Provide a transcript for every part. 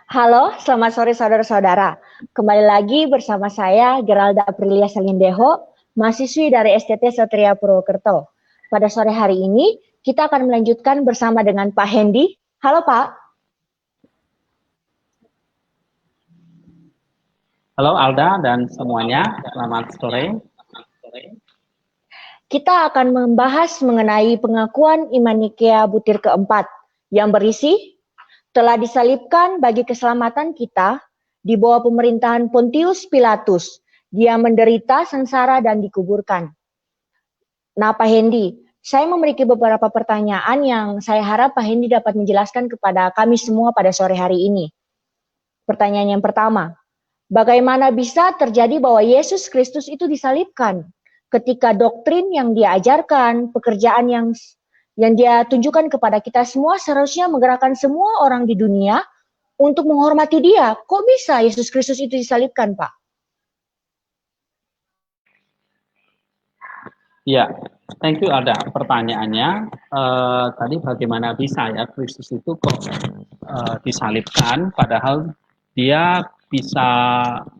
Halo, selamat sore saudara-saudara. Kembali lagi bersama saya Geralda Aprilia Salindeho, mahasiswi dari STT Satria Purwokerto. Pada sore hari ini, kita akan melanjutkan bersama dengan Pak Hendi. Halo Pak. Halo Alda dan semuanya, selamat sore. Kita akan membahas mengenai pengakuan iman Nikea butir keempat yang berisi telah disalibkan bagi keselamatan kita di bawah pemerintahan Pontius Pilatus. Dia menderita sengsara dan dikuburkan. Nah, Pak Hendi, saya memiliki beberapa pertanyaan yang saya harap Pak Hendi dapat menjelaskan kepada kami semua pada sore hari ini. Pertanyaan yang pertama, bagaimana bisa terjadi bahwa Yesus Kristus itu disalibkan ketika doktrin yang dia ajarkan, pekerjaan yang dia tunjukkan kepada kita semua seharusnya menggerakkan semua orang di dunia untuk menghormati dia. Kok bisa Yesus Kristus itu disalibkan, Pak? Ya, thank you Alda. Pertanyaannya tadi bagaimana bisa ya Kristus itu kok disalibkan padahal dia bisa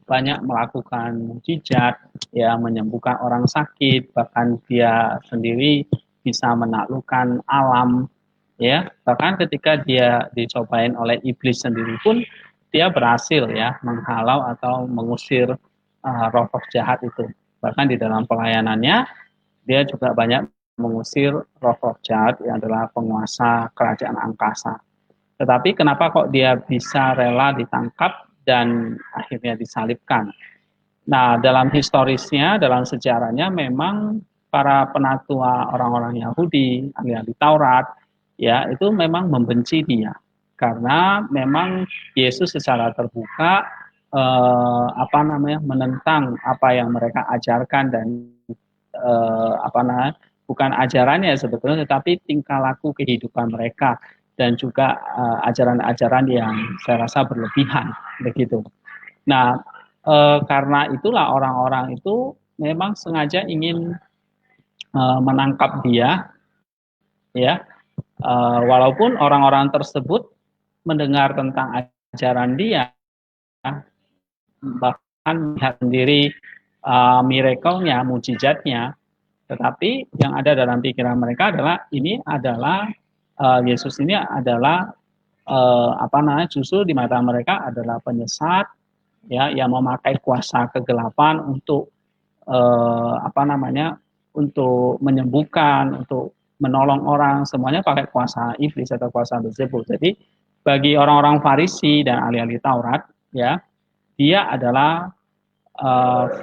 banyak melakukan mukjizat, ya menyembuhkan orang sakit, bahkan dia sendiri bisa menaklukkan alam, ya bahkan ketika dia dicobain oleh iblis sendiri pun dia berhasil ya menghalau atau mengusir roh-roh jahat itu. Bahkan di dalam pelayanannya dia juga banyak mengusir roh-roh jahat yang adalah penguasa kerajaan angkasa. Tetapi kenapa kok dia bisa rela ditangkap dan akhirnya disalibkan? Nah, dalam historisnya, dalam sejarahnya memang para penatua orang-orang Yahudi, ahli-ahli Taurat, ya itu memang membenci dia karena memang Yesus secara terbuka menentang apa yang mereka ajarkan dan bukan ajarannya sebetulnya tetapi tingkah laku kehidupan mereka dan juga ajaran-ajaran yang saya rasa berlebihan begitu. Nah, karena itulah orang-orang itu memang sengaja ingin menangkap dia, ya. Walaupun orang-orang tersebut mendengar tentang ajaran dia, bahkan melihat sendiri miracle-nya, mujizatnya, tetapi yang ada dalam pikiran mereka adalah ini adalah Yesus ini adalah justru di mata mereka adalah penyesat, ya yang memakai kuasa kegelapan untuk untuk menyembuhkan, untuk menolong orang, semuanya pakai kuasa iblis atau kuasa Beelzebul. Jadi bagi orang-orang Farisi dan ahli-ahli Taurat, ya dia adalah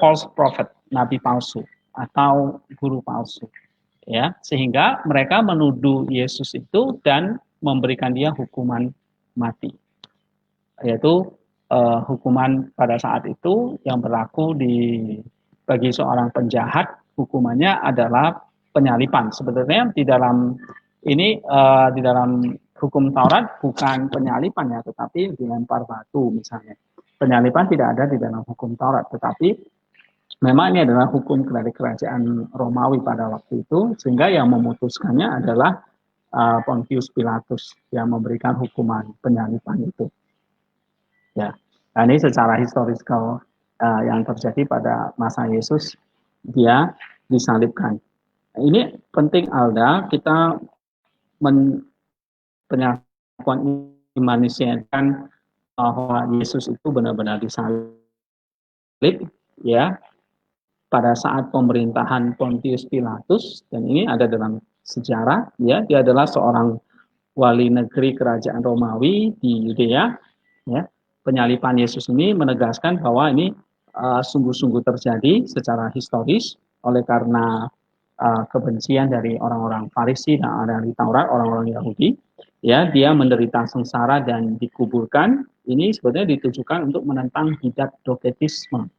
false prophet, nabi palsu atau guru palsu, ya sehingga mereka menuduh Yesus itu dan memberikan dia hukuman mati, yaitu hukuman pada saat itu yang berlaku bagi seorang penjahat hukumannya adalah penyalipan. Sebenarnya di dalam hukum Taurat bukan penyalipan ya, tetapi dilempar batu misalnya. Penyalipan tidak ada di dalam hukum Taurat, tetapi memang ini adalah hukum dari kerajaan Romawi pada waktu itu, sehingga yang memutuskannya adalah Pontius Pilatus yang memberikan hukuman penyalipan itu. Ya, nah, ini secara historiskal yang terjadi pada masa Yesus, dia disalibkan. Ini penting Alda, kita penyakuan imanisikan bahwa Yesus itu benar-benar disalib, ya, pada saat pemerintahan Pontius Pilatus, dan ini ada dalam sejarah, ya, dia adalah seorang wali negeri kerajaan Romawi di Yudea, ya. Penyalipan Yesus ini menegaskan bahwa ini sungguh-sungguh terjadi secara historis oleh karena kebencian dari orang-orang Farisi dan ahli Taurat, orang-orang Yahudi, ya dia menderita sengsara dan dikuburkan. Ini sebenarnya ditujukan untuk menentang bidat doketisme.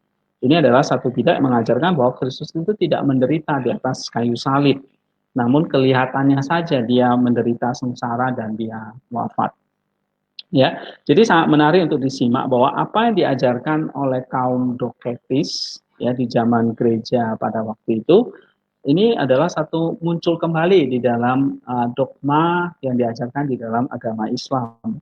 Ini adalah satu bidat yang mengajarkan bahwa Kristus itu tidak menderita di atas kayu salib, namun kelihatannya saja dia menderita sengsara dan dia wafat. Ya, jadi sangat menarik untuk disimak bahwa apa yang diajarkan oleh kaum doketis ya di zaman gereja pada waktu itu ini adalah satu muncul kembali di dalam dogma yang diajarkan di dalam agama Islam.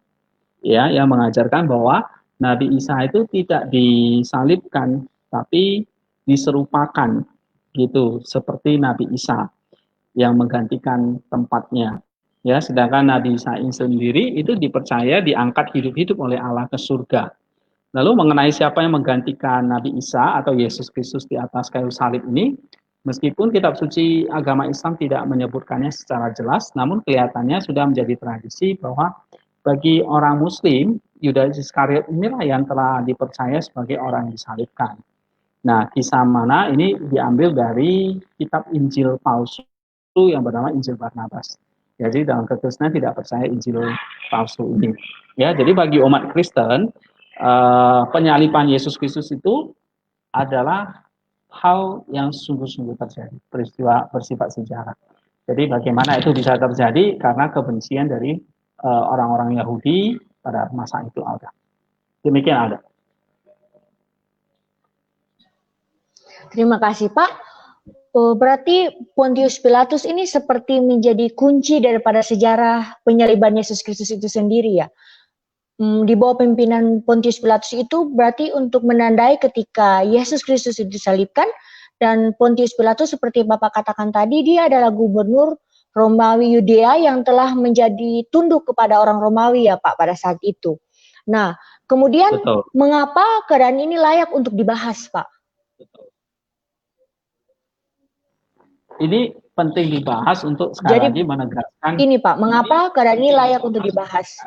ya, yang mengajarkan bahwa Nabi Isa itu tidak disalibkan tapi diserupakan gitu, seperti Nabi Isa yang menggantikan tempatnya. Ya, sedangkan Nabi Isa sendiri itu dipercaya diangkat hidup-hidup oleh Allah ke surga. Lalu mengenai siapa yang menggantikan Nabi Isa atau Yesus Kristus di atas kayu salib ini, meskipun kitab suci agama Islam tidak menyebutkannya secara jelas, namun kelihatannya sudah menjadi tradisi bahwa bagi orang Muslim, Yudas Iskariot inilah yang telah dipercaya sebagai orang yang disalibkan. Nah, kisah mana ini diambil dari kitab Injil palsu yang bernama Injil Barnabas. Jadi dalam kekristenan tidak percaya Injil palsu ini. Ya, jadi bagi umat Kristen, penyaliban Yesus Kristus itu adalah hal yang sungguh-sungguh terjadi, peristiwa bersifat sejarah. Jadi bagaimana itu bisa terjadi karena kebencian dari orang-orang Yahudi pada masa itu ada. Demikian ada. Terima kasih Pak. Berarti Pontius Pilatus ini seperti menjadi kunci daripada sejarah penyaliban Yesus Kristus itu sendiri ya. Di bawah pimpinan Pontius Pilatus itu berarti untuk menandai ketika Yesus Kristus disalibkan, dan Pontius Pilatus seperti Bapak katakan tadi, dia adalah gubernur Romawi Yudea yang telah menjadi tunduk kepada orang Romawi ya Pak pada saat itu. Nah, kemudian Betul. Mengapa keadaan ini layak untuk dibahas Pak? Betul. Ini penting dibahas untuk sekali lagi menegaskan. Ini Pak, mengapa keadaan ini layak untuk dibahas?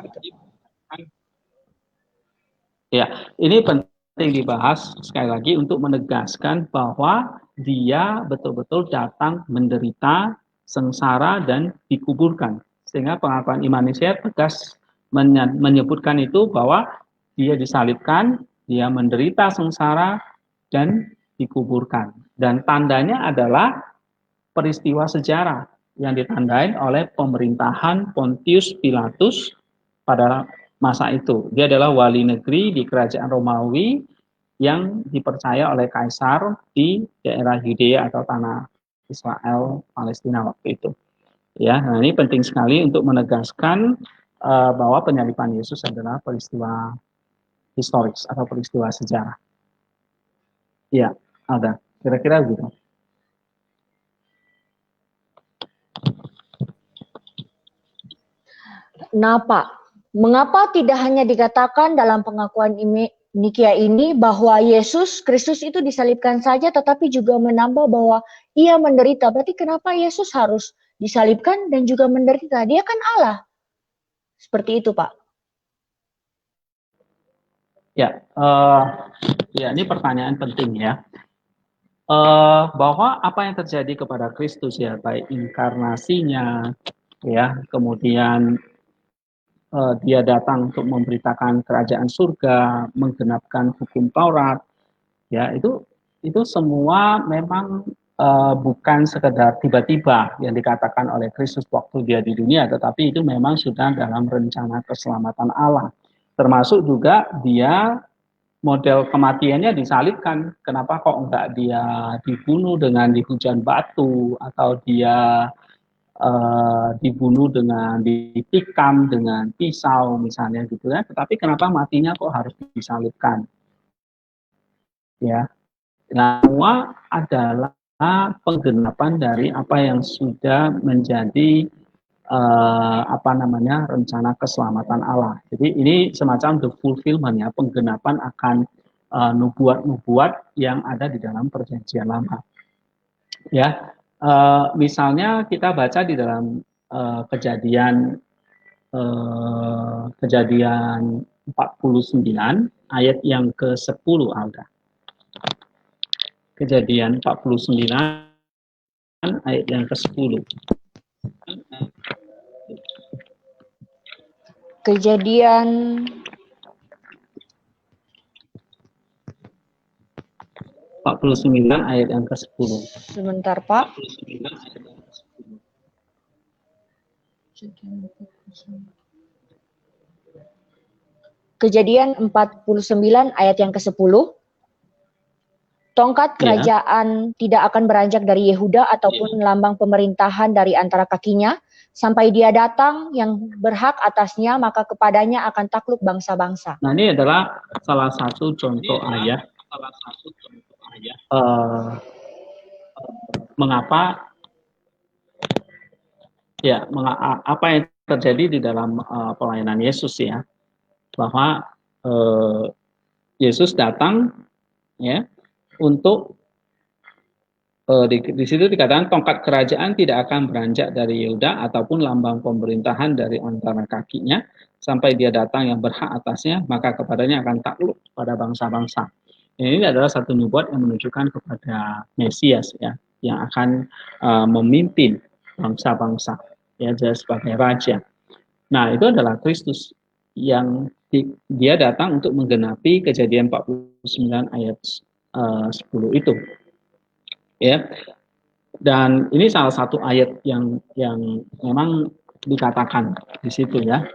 Ya, ini penting dibahas sekali lagi untuk menegaskan bahwa dia betul-betul datang menderita, sengsara, dan dikuburkan. Sehingga pengakuan Imanusia tegas menyebutkan itu bahwa dia disalibkan, dia menderita sengsara, dan dikuburkan. Dan tandanya adalah peristiwa sejarah yang ditandai oleh pemerintahan Pontius Pilatus pada masa itu. Dia adalah wali negeri di kerajaan Romawi yang dipercaya oleh kaisar di daerah Yudea atau tanah Israel, Palestina waktu itu. Ya, nah ini penting sekali untuk menegaskan bahwa penyaliban Yesus adalah peristiwa historis atau peristiwa sejarah. Ya, ada. Kira-kira begitu. Nah Pak, mengapa tidak hanya dikatakan dalam pengakuan Nikia ini bahwa Yesus Kristus itu disalibkan saja, tetapi juga menambah bahwa ia menderita. Berarti kenapa Yesus harus disalibkan dan juga menderita? Dia kan Allah. Seperti itu Pak. Ya, ya ini pertanyaan penting ya. Bahwa apa yang terjadi kepada Kristus ya, baik inkarnasinya, ya, kemudian dia datang untuk memberitakan kerajaan surga, menggenapkan hukum Taurat, ya itu semua memang bukan sekedar tiba-tiba yang dikatakan oleh Kristus waktu dia di dunia, tetapi itu memang sudah dalam rencana keselamatan Allah. Termasuk juga dia model kematiannya disalibkan. Kenapa kok enggak dia dibunuh dengan dihujan batu, atau dia dibunuh dengan ditikam dengan pisau misalnya gitu ya. Tetapi kenapa matinya kok harus disalibkan? Ya, nah, semua adalah penggenapan dari apa yang sudah menjadi rencana keselamatan Allah. Jadi ini semacam the fulfillment ya, penggenapan akan nubuat-nubuat yang ada di dalam perjanjian lama. Ya, misalnya kita baca di dalam kejadian 49 ayat yang ke-10 Alda. Kejadian 49 ayat yang ke-10. Kejadian 49 ayat yang ke-10. Sebentar Pak. Kejadian 49 ayat yang ke-10. Tongkat Ya. kerajaan tidak akan beranjak dari Yehuda ataupun lambang pemerintahan dari antara kakinya, sampai dia datang yang berhak atasnya, maka kepadanya akan takluk bangsa-bangsa. Nah, ini adalah salah satu contoh ayat mengapa apa yang terjadi di dalam pelayanan Yesus ya, bahwa Yesus datang ya untuk di situ dikatakan tongkat kerajaan tidak akan beranjak dari Yehuda ataupun lambang pemerintahan dari antara kakinya sampai dia datang yang berhak atasnya, maka kepadanya akan takluk pada bangsa-bangsa. Ini adalah satu nubuat yang menunjukkan kepada Mesias ya, yang akan memimpin bangsa-bangsa ya sebagai raja. Nah, itu adalah Kristus yang dia datang untuk menggenapi Kejadian 49 ayat 10 itu. Ya. Dan ini salah satu ayat yang memang dikatakan di situ ya.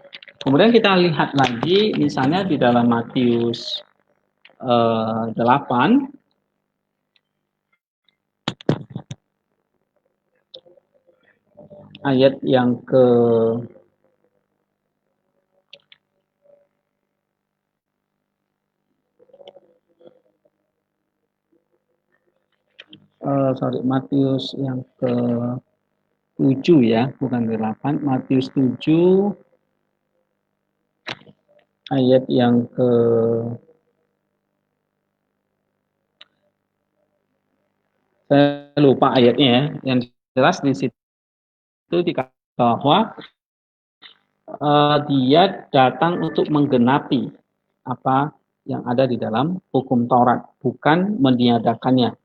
Kemudian kita lihat lagi misalnya di dalam Matius 8 ayat yang ke Matius yang ke 7 ya, bukan ke 8. Matius 7 ayat yang ke saya lupa ayatnya ya. Yang jelas di situ dikatakan bahwa dia datang untuk menggenapi apa yang ada di dalam hukum Taurat, bukan meniadakannya.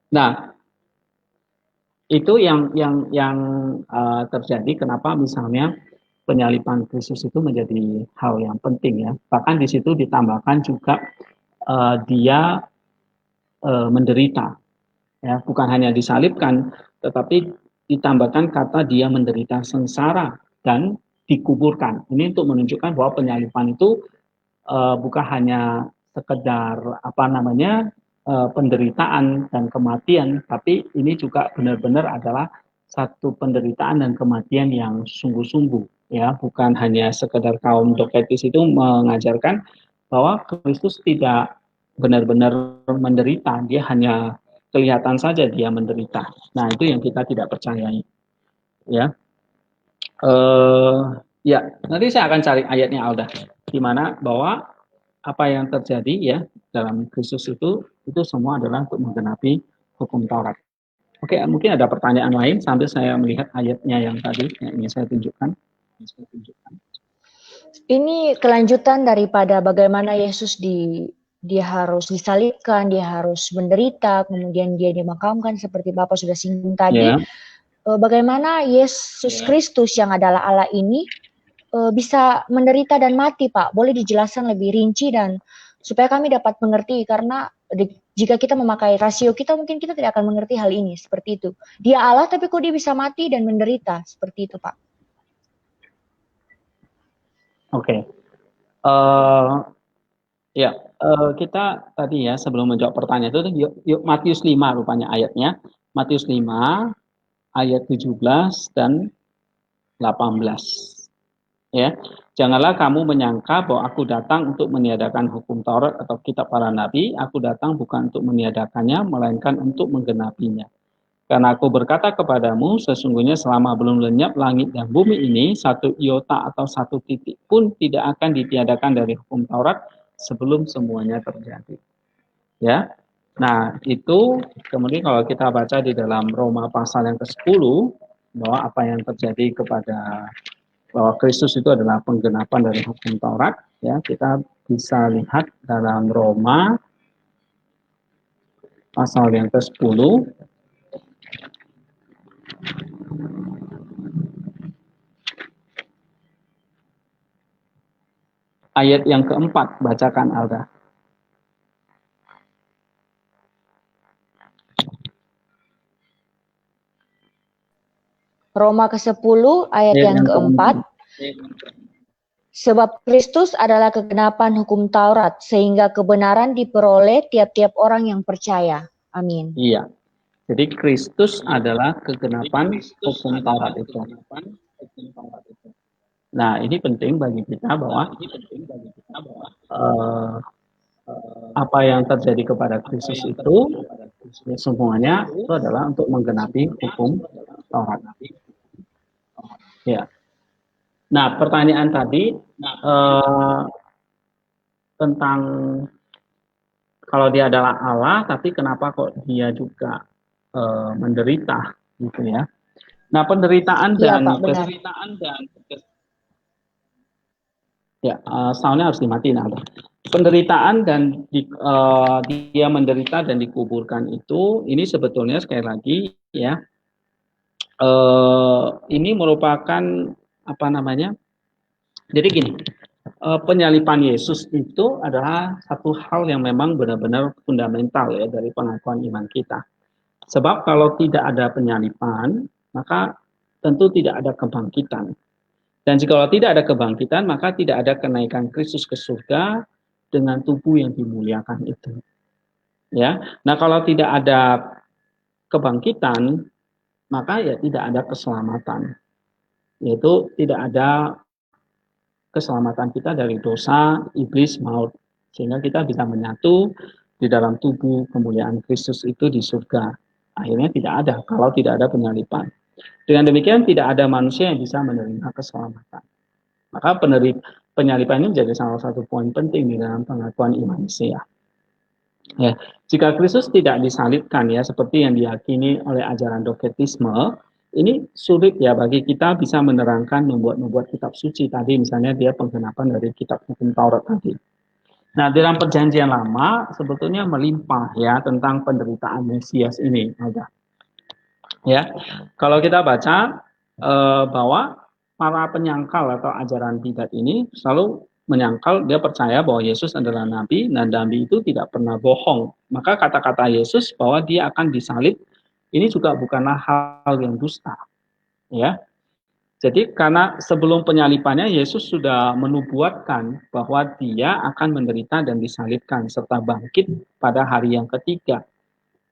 Nah, itu yang terjadi. Kenapa misalnya penyaliban Kristus itu menjadi hal yang penting ya. Bahkan di situ ditambahkan juga dia menderita, ya, bukan hanya disalibkan, tetapi ditambahkan kata dia menderita sengsara dan dikuburkan. Ini untuk menunjukkan bahwa penyaliban itu bukan hanya sekedar penderitaan dan kematian, tapi ini juga benar-benar adalah satu penderitaan dan kematian yang sungguh-sungguh, ya, bukan hanya sekedar kaum Doketis itu mengajarkan bahwa Kristus tidak benar-benar menderita, dia hanya kelihatan saja dia menderita. Nah, itu yang kita tidak percayai, ya. Ya, nanti saya akan cari ayatnya Alda, di mana bahwa apa yang terjadi ya dalam Kristus itu semua adalah untuk menggenapi hukum Taurat. Oke, mungkin ada pertanyaan lain sambil saya melihat ayatnya yang tadi yang ingin saya tunjukkan. Ini kelanjutan daripada bagaimana Yesus dia harus disalibkan, dia harus menderita, kemudian dia dimakamkan seperti Bapak sudah singgung tadi. Ya. Bagaimana Yesus Kristus yang adalah Allah ini bisa menderita dan mati, Pak? Boleh dijelaskan lebih rinci dan supaya kami dapat mengerti, karena jika kita memakai rasio kita, mungkin kita tidak akan mengerti hal ini, seperti itu. Dia Allah, tapi kok dia bisa mati dan menderita, seperti itu, Pak? Oke. Kita tadi ya, sebelum menjawab pertanyaan itu, yuk Matius 5 rupanya ayatnya. Matius 5, ayat 17 dan 18. Ya, janganlah kamu menyangka bahwa aku datang untuk meniadakan hukum Taurat atau kitab para nabi. Aku datang bukan untuk meniadakannya, melainkan untuk menggenapinya. Karena aku berkata kepadamu, sesungguhnya selama belum lenyap langit dan bumi ini, satu iota atau satu titik pun tidak akan ditiadakan dari hukum Taurat sebelum semuanya terjadi. Ya, nah itu kemudian kalau kita baca di dalam Roma pasal yang ke-10 bahwa apa yang terjadi kepada bahwa Kristus itu adalah penggenapan dari hukum Taurat, ya, kita bisa lihat dalam Roma pasal yang ke-10 ayat yang ke-4, bacakan Alda. Roma ke-10 ayat yang ke-4. Sebab Kristus adalah kegenapan hukum Taurat, sehingga kebenaran diperoleh tiap-tiap orang yang percaya. Amin. Iya. Jadi Kristus adalah kegenapan hukum Taurat itu. Nah, ini penting bagi kita bahwa eh, apa yang terjadi kepada Kristus itu ya, semuanya itu adalah untuk menggenapi hukum Taurat. Ya. Nah, pertanyaan tadi tentang kalau dia adalah Allah, tapi kenapa kok dia juga menderita, gitu ya? Nah, penderitaan Iya, dan Pak, benar. ya, soundnya harus dimatiin ada. Penderitaan dan dia menderita dan dikuburkan itu, ini sebetulnya sekali lagi ya, ini merupakan apa namanya? Jadi gini, penyalipan Yesus itu adalah satu hal yang memang benar-benar fundamental ya dari pengakuan iman kita. Sebab kalau tidak ada penyalipan, maka tentu tidak ada kebangkitan. Dan jika tidak ada kebangkitan, maka tidak ada kenaikan Kristus ke surga dengan tubuh yang dimuliakan itu. Ya, nah kalau tidak ada kebangkitan, maka ya tidak ada keselamatan. Yaitu tidak ada keselamatan kita dari dosa, iblis, maut. Sehingga kita bisa menyatu di dalam tubuh kemuliaan Kristus itu di surga. Akhirnya tidak ada kalau tidak ada penyalipan. Dengan demikian tidak ada manusia yang bisa menerima keselamatan. Maka penyalipan ini menjadi salah satu poin penting di dalam pengakuan iman Mesias. Ya, jika Kristus tidak disalibkan ya seperti yang diyakini oleh ajaran dogmatisme, ini sulit ya bagi kita bisa menerangkan membuat kitab suci tadi, misalnya dia penggenapan dari kitab hukum Taurat tadi. Nah, dalam perjanjian lama sebetulnya melimpah ya tentang penderitaan Mesias ini. Ya, kalau kita baca bahwa para penyangkal atau ajaran bidat ini selalu menyangkal, dia percaya bahwa Yesus adalah nabi dan nabi itu tidak pernah bohong. Maka kata-kata Yesus bahwa dia akan disalib ini juga bukanlah hal yang dusta. Ya. Jadi karena sebelum penyalipannya Yesus sudah menubuatkan bahwa dia akan menderita dan disalibkan serta bangkit pada hari yang ketiga.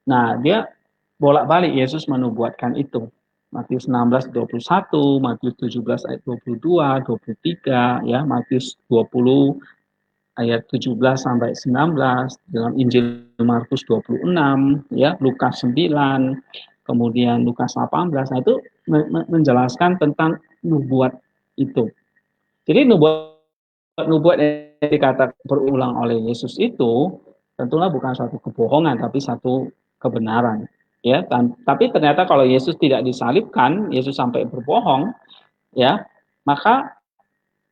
Nah, dia bolak-balik Yesus menubuatkan itu. Matius 16:21, Matius 17 ayat 22, 23, ya, Matius 20 ayat 17 sampai 19, dalam Injil Markus 26, ya, Lukas 9, kemudian Lukas 18. Nah, itu menjelaskan tentang nubuat itu. Jadi nubuat yang dikatakan berulang oleh Yesus itu tentulah bukan suatu kebohongan tapi satu kebenaran. Ya, tapi ternyata kalau Yesus tidak disalibkan, Yesus sampai berbohong, ya, maka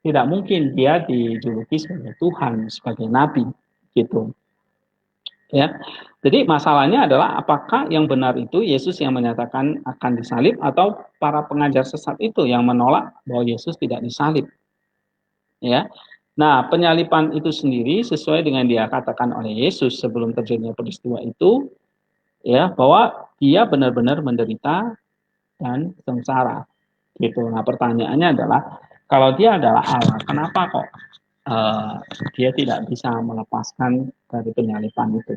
tidak mungkin dia dijuluki sebagai Tuhan, sebagai nabi, gitu. Ya. Jadi masalahnya adalah apakah yang benar itu Yesus yang menyatakan akan disalib atau para pengajar sesat itu yang menolak bahwa Yesus tidak disalib. Ya. Nah, penyalipan itu sendiri sesuai dengan dia katakan oleh Yesus sebelum terjadinya peristiwa itu, ya, bahwa dia benar-benar menderita dan sengsara. Gitu. Nah, pertanyaannya adalah kalau dia adalah Allah, kenapa kok dia tidak bisa melepaskan dari penyalipan itu?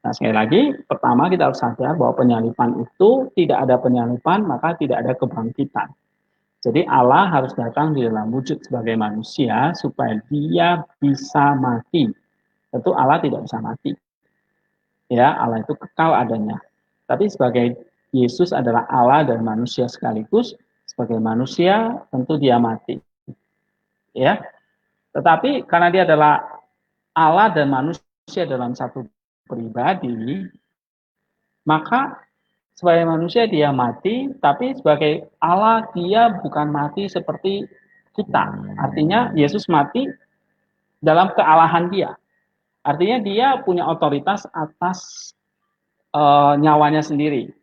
Nah, sekali lagi, pertama kita harus sadar bahwa penyalipan itu tidak ada penyalipan, maka tidak ada kebangkitan. Jadi Allah harus datang di dalam wujud sebagai manusia supaya dia bisa mati. Tentu Allah tidak bisa mati. Ya, Allah itu kekal adanya. Tapi sebagai Yesus adalah Allah dan manusia sekaligus, sebagai manusia tentu dia mati. Ya. Tetapi karena dia adalah Allah dan manusia dalam satu pribadi, maka sebagai manusia dia mati, tapi sebagai Allah dia bukan mati seperti kita. Artinya Yesus mati dalam kealahan dia. Artinya dia punya otoritas atas nyawanya sendiri.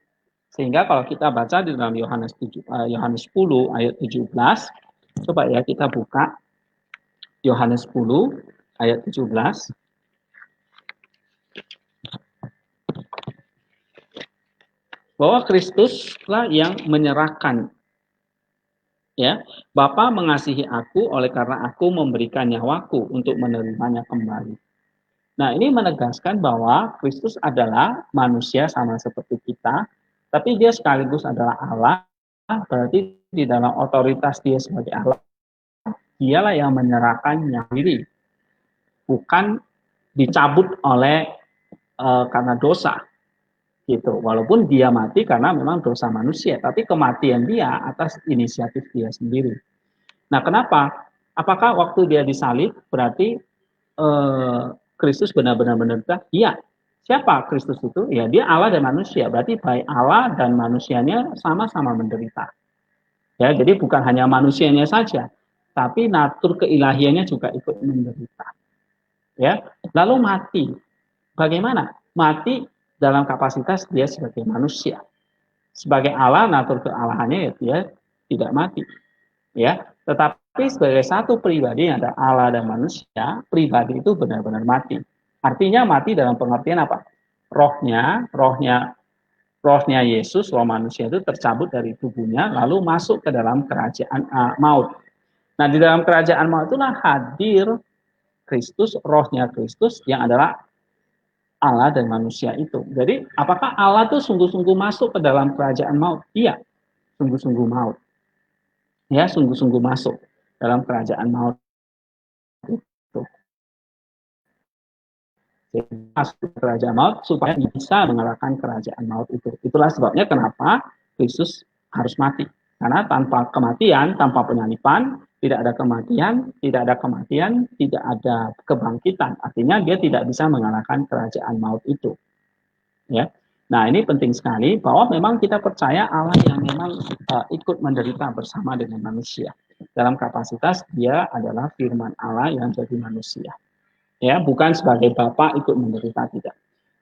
Sehingga kalau kita baca di dalam Yohanes 10 ayat 17, coba ya kita buka Yohanes 10 ayat 17. Bahwa Kristuslah yang menyerahkan Ya, Bapa mengasihi aku oleh karena aku memberikan nyawaku untuk menerimanya kembali. Nah, ini menegaskan bahwa Kristus adalah manusia sama seperti kita, tapi dia sekaligus adalah Allah, berarti di dalam otoritas dia sebagai Allah, dialah yang menyerahkan nyawa diri, bukan dicabut oleh karena dosa gitu. Walaupun dia mati karena memang dosa manusia, tapi kematian dia atas inisiatif dia sendiri. Nah, kenapa? Apakah waktu dia disalib berarti Kristus benar-benar menderita? Iya. Siapa Kristus itu? Ya, dia Allah dan manusia. Berarti baik Allah dan manusianya sama-sama menderita. Ya, jadi bukan hanya manusianya saja, tapi natur keilahiannya juga ikut menderita. Ya, lalu mati. Bagaimana? Mati dalam kapasitas dia sebagai manusia. Sebagai Allah, natur kealahannya ya dia tidak mati. Ya, tetapi sebagai satu pribadi yang ada Allah dan manusia, pribadi itu benar-benar mati. Artinya mati dalam pengertian apa? Rohnya Yesus, roh manusia itu tercabut dari tubuhnya, lalu masuk ke dalam kerajaan maut. Nah, di dalam kerajaan maut itulah hadir Kristus, rohnya Kristus yang adalah Allah dan manusia itu. Jadi, apakah Allah itu sungguh-sungguh masuk ke dalam kerajaan maut? Iya, sungguh-sungguh maut. Ya, sungguh-sungguh masuk dalam kerajaan maut itu. Jadi, masuk ke kerajaan maut supaya bisa mengalahkan kerajaan maut itu. Itulah sebabnya kenapa Kristus harus mati. Karena tanpa kematian, tanpa penyaliban, tidak ada kematian, tidak ada kebangkitan. Artinya dia tidak bisa mengalahkan kerajaan maut itu. Ya. Nah, ini penting sekali bahwa memang kita percaya Allah yang memang ikut menderita bersama dengan manusia. Dalam kapasitas dia adalah firman Allah yang jadi manusia. Ya, bukan sebagai Bapa ikut menderita, tidak.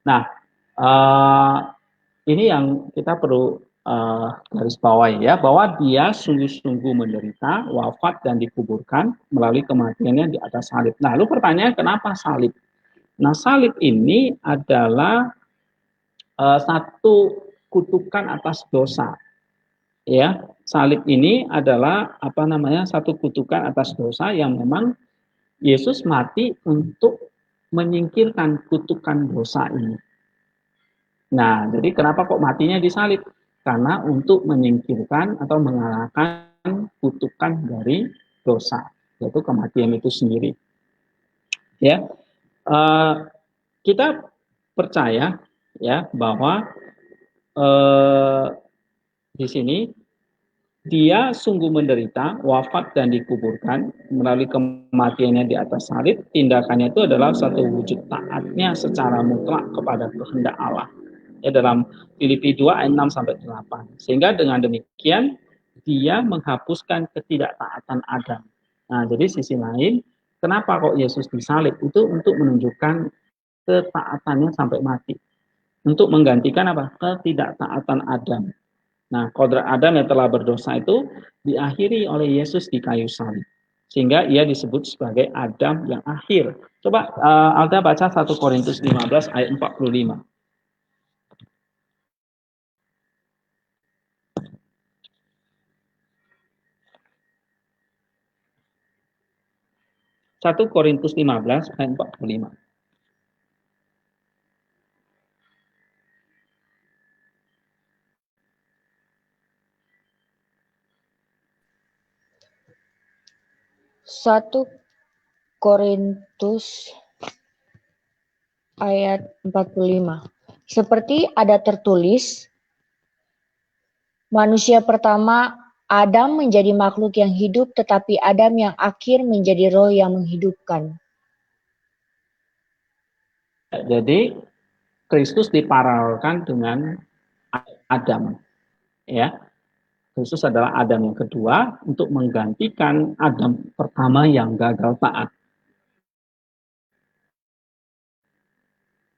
Nah, ini yang kita perlu garis bawahi ya, bahwa dia sungguh-sungguh menderita, wafat dan dikuburkan melalui kematiannya di atas salib. Nah, lalu pertanyaan kenapa salib? Nah, salib ini adalah satu kutukan atas dosa. Ya, salib ini adalah satu kutukan atas dosa yang memang Yesus mati untuk menyingkirkan kutukan dosa ini. Nah, jadi kenapa kok matinya disalib? Karena untuk menyingkirkan atau mengalahkan kutukan dari dosa, yaitu kematian itu sendiri. Ya, kita percaya ya bahwa di sini dia sungguh menderita, wafat dan dikuburkan melalui kematiannya di atas salib. Tindakannya itu adalah satu wujud taatnya secara mutlak kepada kehendak Allah. Ya, dalam Filipi 2 ayat 6 sampai 8. Sehingga dengan demikian dia menghapuskan ketidaktaatan Adam. Nah, jadi sisi lain, kenapa kok Yesus disalib? Itu untuk menunjukkan ketaatannya sampai mati. Untuk menggantikan apa? Ketidaktaatan Adam. Nah, kodrat Adam yang telah berdosa itu diakhiri oleh Yesus di kayu salib. Sehingga ia disebut sebagai Adam yang akhir. Coba Alda baca 1 Korintus 15 ayat 45. 1 Korintus 15 ayat 45. Satu Korintus ayat 45. Seperti ada tertulis, manusia pertama Adam menjadi makhluk yang hidup, tetapi Adam yang akhir menjadi roh yang menghidupkan. Jadi Kristus diparalelkan dengan Adam. Ya, Kristus adalah Adam yang kedua untuk menggantikan Adam pertama yang gagal taat.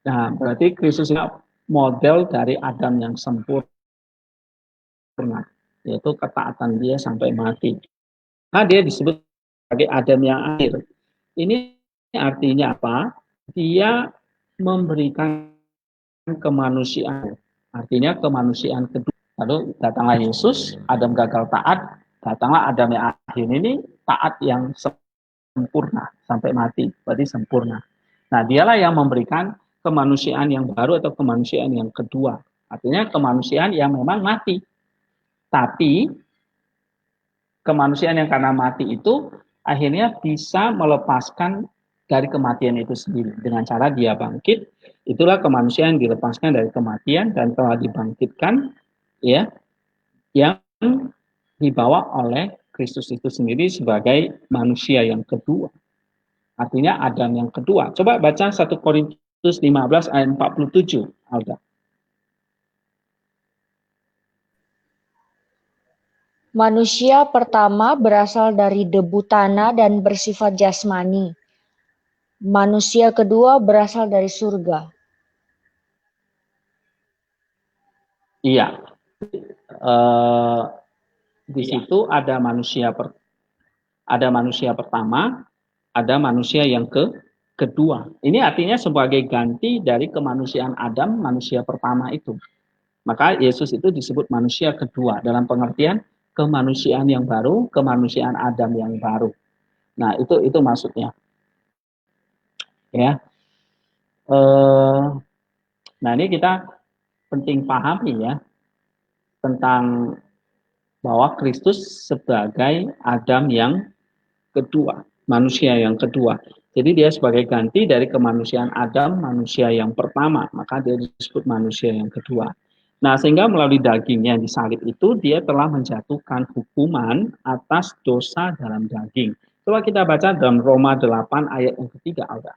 Nah, berarti Kristus ini model dari Adam yang sempurna, yaitu ketaatan dia sampai mati. Nah, dia disebut sebagai Adam yang akhir. Ini artinya apa? Dia memberikan kemanusiaan. Artinya kemanusiaan kedua. Lalu datanglah Yesus, Adam gagal taat, datanglah Adam yang akhir ini taat yang sempurna sampai mati, berarti sempurna. Nah, dialah yang memberikan kemanusiaan yang baru atau kemanusiaan yang kedua. Artinya kemanusiaan yang memang mati. Tapi kemanusiaan yang karena mati itu akhirnya bisa melepaskan dari kematian itu sendiri dengan cara dia bangkit. Itulah kemanusiaan yang dilepaskan dari kematian dan telah dibangkitkan, ya, yang dibawa oleh Kristus itu sendiri sebagai manusia yang kedua. Artinya Adam yang kedua. Coba baca 1 Korintus 15 ayat 47, Alda. Manusia pertama berasal dari debu tanah dan bersifat jasmani. Manusia kedua berasal dari surga. Iya. Di situ ada manusia pertama, ada manusia yang kedua. Ini artinya sebagai ganti dari kemanusiaan Adam, manusia pertama itu. Maka Yesus itu disebut manusia kedua dalam pengertian kemanusiaan yang baru, kemanusiaan Adam yang baru. Nah, itu maksudnya. Ya. Nah, ini kita penting pahami ya tentang bahwa Kristus sebagai Adam yang kedua, manusia yang kedua. Jadi dia sebagai ganti dari kemanusiaan Adam, manusia yang pertama, maka dia disebut manusia yang kedua. Nah, sehingga melalui dagingnya yang disalib itu, dia telah menjatuhkan hukuman atas dosa dalam daging. Coba kita baca dalam Roma 8 ayat yang ketiga, Alda.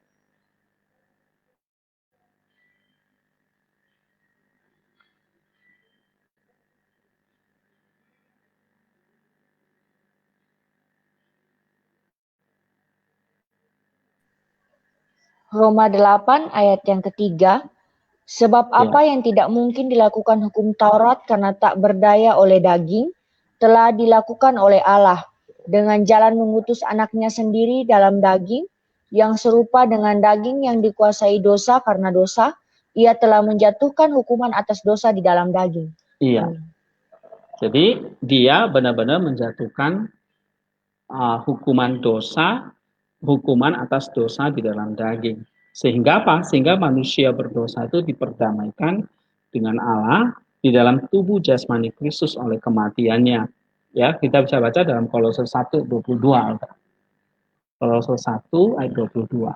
Roma 8 ayat yang ketiga, sebab apa yang tidak mungkin dilakukan hukum Taurat karena tak berdaya oleh daging, telah dilakukan oleh Allah dengan jalan mengutus anaknya sendiri dalam daging, yang serupa dengan daging yang dikuasai dosa karena dosa, ia telah menjatuhkan hukuman atas dosa di dalam daging. Iya. Jadi dia benar-benar menjatuhkan hukuman dosa, hukuman atas dosa di dalam daging. Sehingga apa? Sehingga manusia berdosa itu diperdamaikan dengan Allah di dalam tubuh jasmani Kristus oleh kematiannya. Ya, kita bisa baca dalam Kolose 1:22. Kolose 1 ayat 22.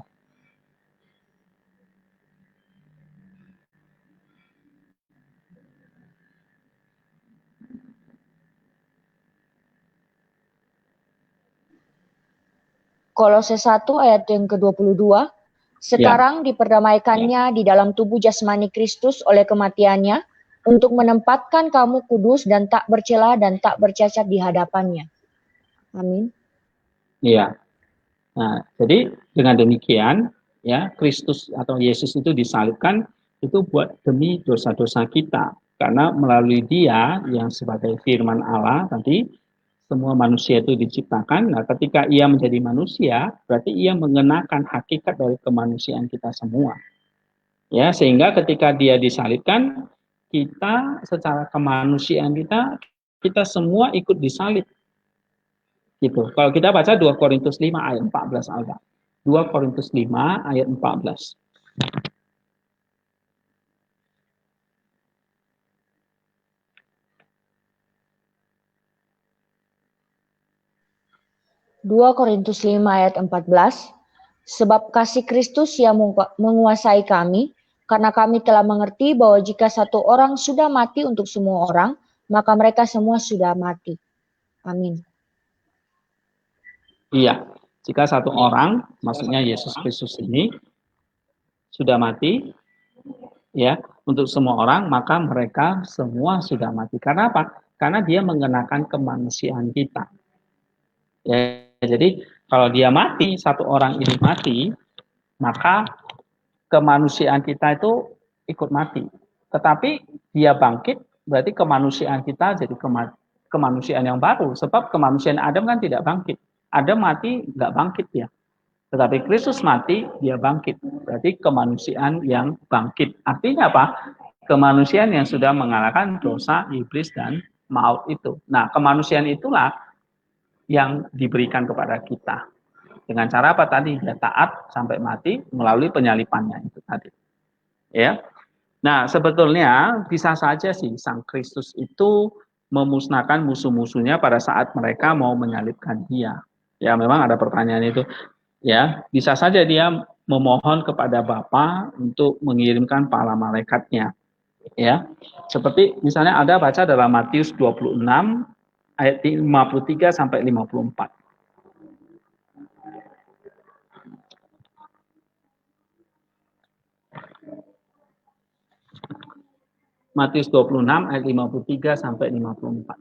Kolose 1 ayat yang ke-22, sekarang diperdamaikannya di dalam tubuh jasmani Kristus oleh kematiannya, untuk menempatkan kamu kudus dan tak bercela dan tak bercacat di hadapannya. Amin. Iya. Nah, jadi dengan demikian, ya, Kristus atau Yesus itu disalibkan itu buat demi dosa-dosa kita. Karena melalui dia yang sebagai firman Allah tadi, semua manusia itu diciptakan. Nah, ketika ia menjadi manusia, berarti ia mengenakan hakikat dari kemanusiaan kita semua. Ya, sehingga ketika dia disalibkan, kita secara kemanusiaan kita semua ikut disalib. Gitu. Kalau kita baca 2 Korintus 5 ayat 14 Alda. 2 Korintus 5 ayat 14. 2 Korintus 5 ayat 14, sebab kasih Kristus yang menguasai kami, karena kami telah mengerti bahwa jika satu orang sudah mati untuk semua orang, maka mereka semua sudah mati. Amin. Iya, jika satu orang, maksudnya Yesus Kristus ini, sudah mati, ya, untuk semua orang, maka mereka semua sudah mati. Karena apa? Karena dia mengenakan kemanusiaan kita. Ya, jadi kalau dia mati, satu orang ini mati, maka kemanusiaan kita itu ikut mati. Tetapi dia bangkit, berarti kemanusiaan kita jadi kemanusiaan yang baru. Sebab kemanusiaan Adam kan tidak bangkit. Adam mati, nggak bangkit ya. Tetapi Kristus mati, dia bangkit. Berarti kemanusiaan yang bangkit. Artinya apa? Kemanusiaan yang sudah mengalahkan dosa, iblis, dan maut itu. Nah, kemanusiaan itulah yang diberikan kepada kita. Dengan cara apa tadi? Dia taat sampai mati melalui penyalipannya itu tadi. Ya. Nah, sebetulnya bisa saja sih Sang Kristus itu memusnahkan musuh-musuhnya pada saat mereka mau menyalibkan dia. Ya, memang ada pertanyaan itu. Ya, bisa saja dia memohon kepada Bapa untuk mengirimkan para malaikatnya. Ya. Seperti misalnya ada baca dalam Matius 26 ayat 53 sampai 54. Matius 26 ayat 53 sampai 54.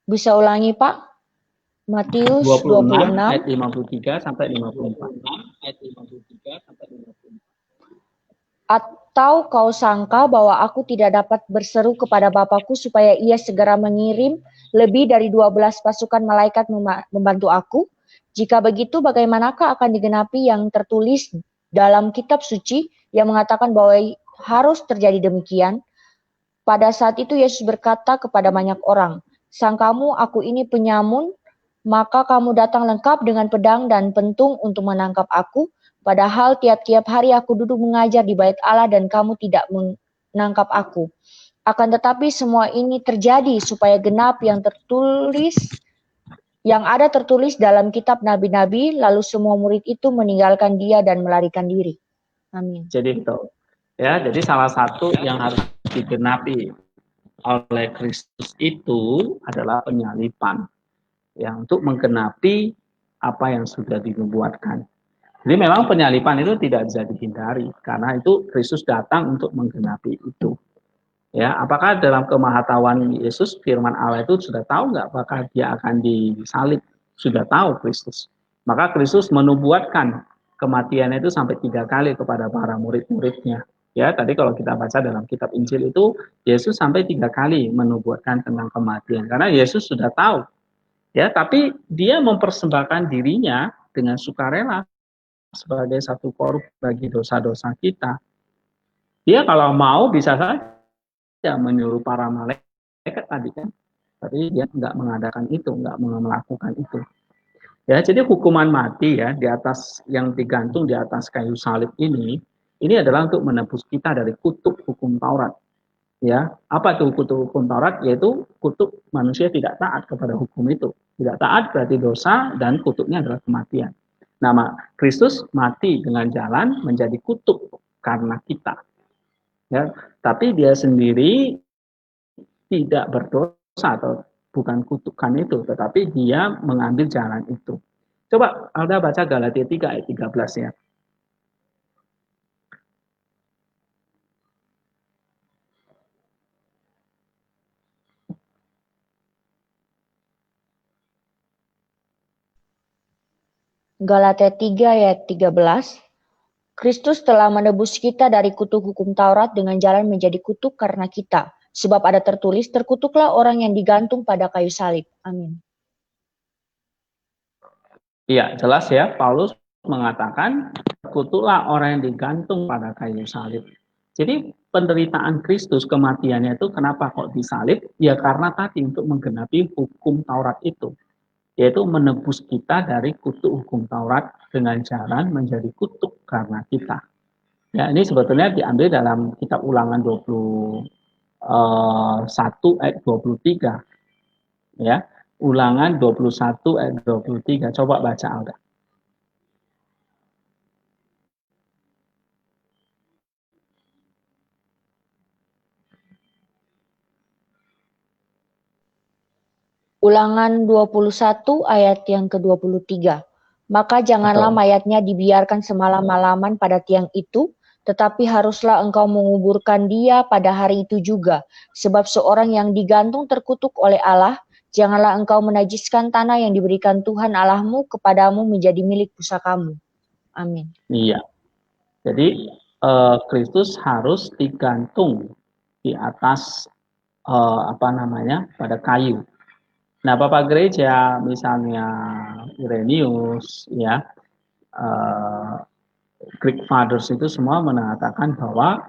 Bisa ulangi, Pak? Matius 26 ayat 26. 53 sampai 54. Atau kau sangka bahwa aku tidak dapat berseru kepada Bapakku supaya ia segera mengirim lebih dari 12 pasukan malaikat membantu aku? Jika begitu, bagaimanakah akan digenapi yang tertulis dalam kitab suci yang mengatakan bahwa harus terjadi demikian? Pada saat itu Yesus berkata kepada banyak orang, "Sangkamu aku ini penyamun, maka kamu datang lengkap dengan pedang dan pentung untuk menangkap aku, padahal tiap-tiap hari aku duduk mengajar di bait Allah dan kamu tidak menangkap aku. Akan tetapi semua ini terjadi supaya genap yang ada tertulis dalam kitab nabi-nabi, lalu semua murid itu meninggalkan dia dan melarikan diri." Amin. Jadi itu. Ya, jadi salah satu yang harus digenapi oleh Kristus itu adalah penyalipan. Ya, untuk menggenapi apa yang sudah dinubuatkan. Jadi memang penyalipan itu tidak bisa dihindari karena itu Kristus datang untuk menggenapi itu. Ya, apakah dalam kemahatauan Yesus firman Allah itu sudah tahu nggak apakah dia akan disalib? Sudah tahu Kristus. Maka Kristus menubuatkan kematiannya itu sampai 3 kali kepada para murid-muridnya. Ya, tadi kalau kita baca dalam kitab Injil itu Yesus sampai 3 kali menubuatkan tentang kematian karena Yesus sudah tahu. Ya, tapi dia mempersembahkan dirinya dengan sukarela sebagai satu korban bagi dosa-dosa kita. Dia kalau mau bisa saja menyuruh para malaikat tadi kan, tapi dia nggak mengadakan itu, nggak melakukan itu. Ya, jadi hukuman mati ya di atas yang digantung di atas kayu salib ini adalah untuk menebus kita dari kutuk hukum Taurat. Ya, apa itu kutuk hukum Taurat? Yaitu kutuk manusia tidak taat kepada hukum itu. Tidak taat berarti dosa dan kutuknya adalah kematian. Nama Kristus mati dengan jalan menjadi kutuk karena kita. Ya, tapi dia sendiri tidak berdosa atau bukan kutukan itu, tetapi dia mengambil jalan itu. Coba Alda baca Galatia 3 ayat 13 ya. Galatia 3 ayat 13. Kristus telah menebus kita dari kutuk hukum Taurat dengan jalan menjadi kutuk karena kita. Sebab ada tertulis, terkutuklah orang yang digantung pada kayu salib. Amin. Iya, jelas ya, Paulus mengatakan, terkutuklah orang yang digantung pada kayu salib. Jadi penderitaan Kristus, kematiannya itu kenapa kok disalib? Ya karena tadi untuk menggenapi hukum Taurat itu. Yaitu menebus kita dari kutuk hukum Taurat dengan jalan menjadi kutuk karena kita. Ya, ini sebetulnya diambil dalam kitab Ulangan 21 ayat 23. Ya, Ulangan 21 ayat 23. Coba baca Alda. Ulangan 21 ayat yang ke-23. Maka janganlah mayatnya dibiarkan semalam-malaman pada tiang itu, tetapi haruslah engkau menguburkan dia pada hari itu juga. Sebab seorang yang digantung terkutuk oleh Allah, janganlah engkau menajiskan tanah yang diberikan Tuhan Allahmu kepadamu menjadi milik pusakamu. Amin. Iya. Jadi Kristus harus digantung di atas pada kayu. Nah, Bapak Gereja misalnya Irenaeus ya Greek Fathers itu semua mengatakan bahwa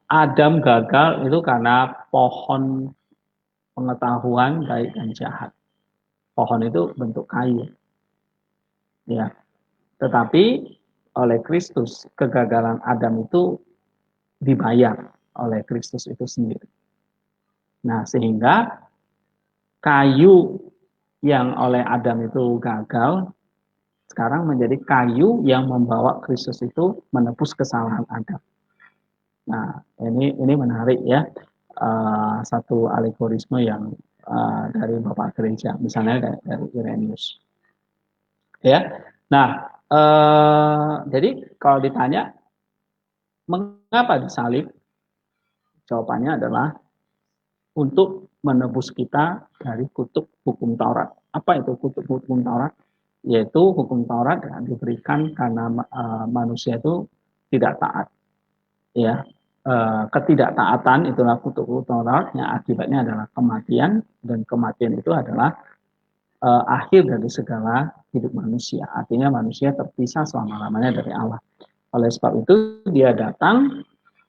Adam gagal itu karena pohon pengetahuan baik dan jahat. Pohon itu bentuk kayu, ya. Tetapi oleh Kristus kegagalan Adam itu dibayar oleh Kristus itu sendiri. Nah, sehingga kayu yang oleh Adam itu gagal sekarang menjadi kayu yang membawa Kristus itu menebus kesalahan Adam. Nah, ini menarik ya. Satu alegorisme yang dari Bapak Gereja, misalnya dari Irenaeus. Ya. Nah, jadi kalau ditanya mengapa disalib? Jawabannya adalah untuk menebus kita dari kutuk hukum Taurat. Apa itu kutuk hukum Taurat? Yaitu hukum Taurat yang diberikan karena manusia itu tidak taat. Ya, ketidaktaatan itulah kutuk hukum Taurat, yang akibatnya adalah kematian, dan kematian itu adalah akhir dari segala hidup manusia. Artinya manusia terpisah selama-lamanya dari Allah. Oleh sebab itu dia datang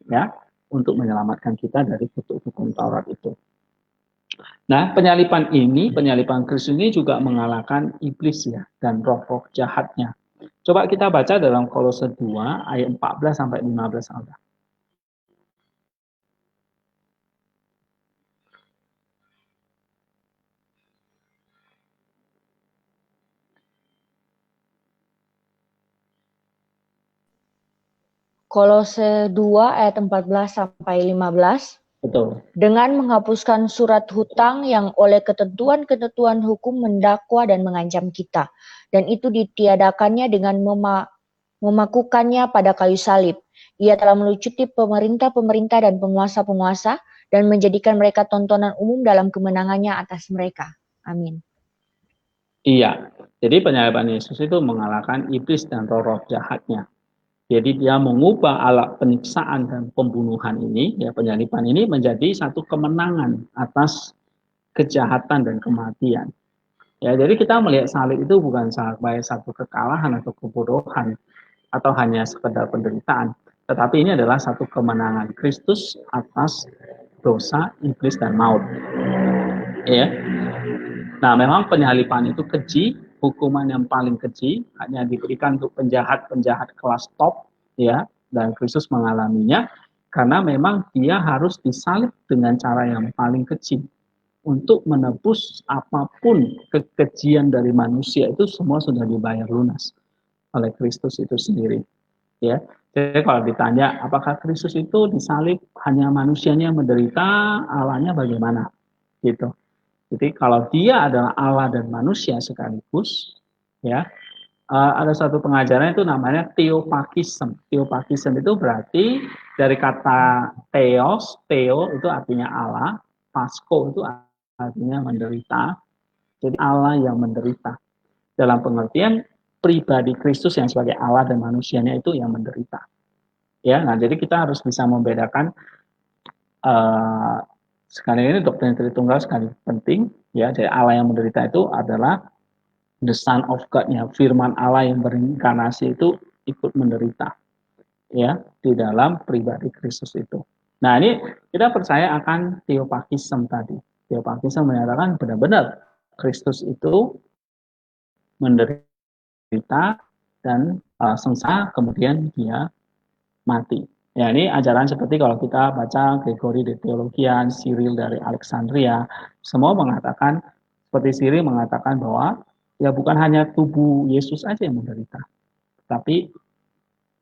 ya untuk menyelamatkan kita dari kutuk hukum Taurat itu. Nah, penyalipan Kristus ini juga mengalahkan iblis ya dan roh-roh jahatnya. Coba kita baca dalam Kolose 2 ayat 14 sampai 15 Alda. Kolose 2 ayat 14 sampai 15. Betul. Dengan menghapuskan surat hutang yang oleh ketentuan-ketentuan hukum mendakwa dan mengancam kita. Dan itu ditiadakannya dengan memakukannya pada kayu salib. Ia telah melucuti pemerintah-pemerintah dan penguasa-penguasa dan menjadikan mereka tontonan umum dalam kemenangannya atas mereka. Amin. Iya, jadi penyaliban Yesus itu mengalahkan iblis dan roh-roh jahatnya. Jadi dia mengubah alat penyiksaan dan pembunuhan ini, ya penyaliban ini menjadi satu kemenangan atas kejahatan dan kematian. Ya, jadi kita melihat salib itu bukan sebagai satu kekalahan atau kebodohan atau hanya sekedar penderitaan, tetapi ini adalah satu kemenangan Kristus atas dosa, iblis dan maut. Ya. Nah, memang penyaliban itu keji, hukuman yang paling keji hanya diberikan untuk penjahat-penjahat kelas top, ya, dan Kristus mengalaminya karena memang dia harus disalib dengan cara yang paling keji untuk menebus apapun kekejian dari manusia. Itu semua sudah dibayar lunas oleh Kristus itu sendiri, ya. Jadi kalau ditanya apakah Kristus itu disalib hanya manusianya yang menderita, Allahnya bagaimana, gitu. Jadi kalau dia adalah Allah dan manusia sekaligus, ya, ada satu pengajaran itu namanya theopakism. Theopakism itu berarti dari kata theos, theo itu artinya Allah, pasko itu artinya menderita. Jadi Allah yang menderita. Dalam pengertian pribadi Kristus yang sebagai Allah dan manusianya itu yang menderita. Ya, nah jadi kita harus bisa membedakan sekali ini doktrin Tritunggal sekali penting, ya. Jadi Allah yang menderita itu adalah the Son of God, ya, firman Allah yang berinkarnasi itu ikut menderita, ya, di dalam pribadi Kristus itu. Nah, ini kita percaya akan theopakism tadi. Theopakism menyatakan benar-benar Kristus itu menderita dan sengsara, kemudian dia mati. Ya, ini ajaran seperti kalau kita baca Gregory de Theologian, Cyril dari Alexandria, semua mengatakan, seperti Cyril mengatakan bahwa ya bukan hanya tubuh Yesus aja yang menderita, tapi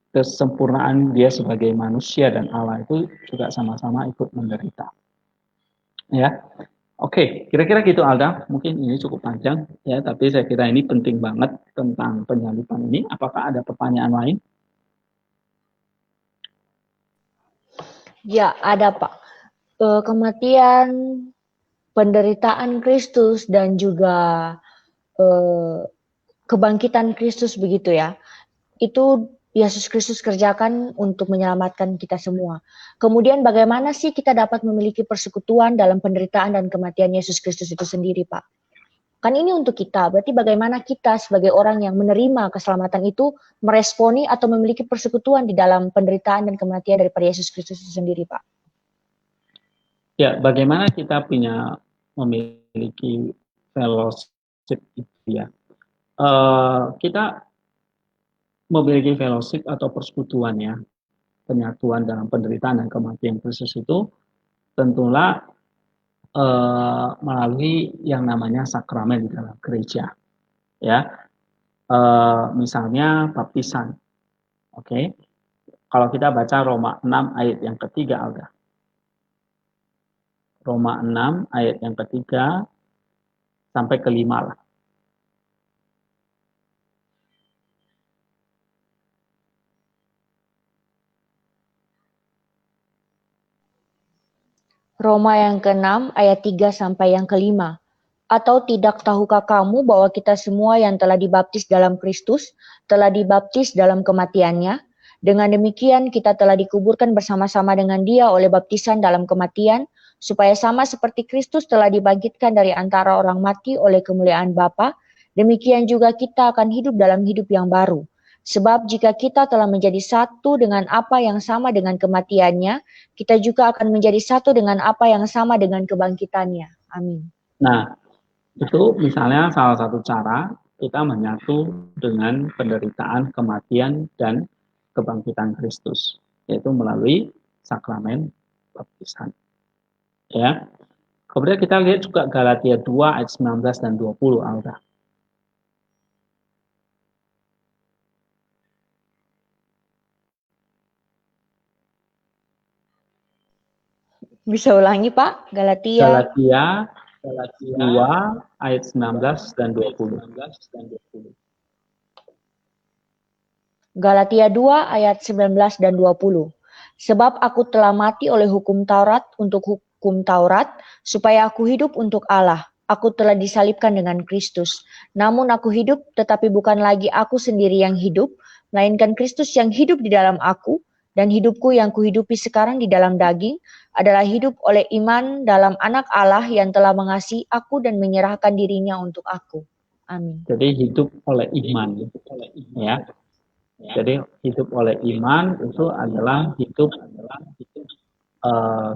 kesempurnaan dia sebagai manusia dan Allah itu juga sama-sama ikut menderita. Ya, oke, kira-kira gitu Alda. Mungkin ini cukup panjang ya, tapi saya kira ini penting banget tentang penyaliban ini. Apakah ada pertanyaan lain? Ya, ada Pak. Kematian, penderitaan Kristus, dan juga kebangkitan Kristus begitu ya. Itu Yesus Kristus kerjakan untuk menyelamatkan kita semua. Kemudian bagaimana sih kita dapat memiliki persekutuan dalam penderitaan dan kematian Yesus Kristus itu sendiri, Pak? Kan ini untuk kita, berarti bagaimana kita sebagai orang yang menerima keselamatan itu meresponi atau memiliki persekutuan di dalam penderitaan dan kematian daripada Yesus Kristus itu sendiri, Pak. Ya, bagaimana kita memiliki fellowship itu ya. Kita memiliki fellowship atau persekutuan ya, penyatuan dalam penderitaan dan kematian Kristus itu tentulah melalui yang namanya sakramen di dalam gereja, ya. Misalnya baptisan, oke. Kalau kita baca Roma 6 ayat yang ketiga, Alda. Roma 6 ayat yang ketiga sampai kelima lah. Roma yang ke-6 ayat 3 sampai yang ke-5. Atau tidak tahukah kamu bahwa kita semua yang telah dibaptis dalam Kristus telah dibaptis dalam kematiannya? Dengan demikian kita telah dikuburkan bersama-sama dengan Dia oleh baptisan dalam kematian, supaya sama seperti Kristus telah dibangkitkan dari antara orang mati oleh kemuliaan Bapa, demikian juga kita akan hidup dalam hidup yang baru. Sebab jika kita telah menjadi satu dengan apa yang sama dengan kematiannya, kita juga akan menjadi satu dengan apa yang sama dengan kebangkitannya. Amin. Nah, itu misalnya salah satu cara kita menyatu dengan penderitaan, kematian, dan kebangkitan Kristus, yaitu melalui sakramen baptisan. Ya. Kemudian kita lihat juga Galatia 2 ayat 19 dan 20, Alda. Bisa ulangi, Pak? Galatia 2 ayat 19 dan 20. Galatia 2 ayat 19 dan 20. Sebab aku telah mati oleh hukum Taurat untuk hukum Taurat, supaya aku hidup untuk Allah. Aku telah disalibkan dengan Kristus. Namun aku hidup, tetapi bukan lagi aku sendiri yang hidup, melainkan Kristus yang hidup di dalam aku, dan hidupku yang kuhidupi sekarang di dalam daging adalah hidup oleh iman dalam Anak Allah yang telah mengasihi aku dan menyerahkan dirinya untuk aku. Amin. Jadi hidup oleh iman, ya. Jadi hidup oleh iman itu adalah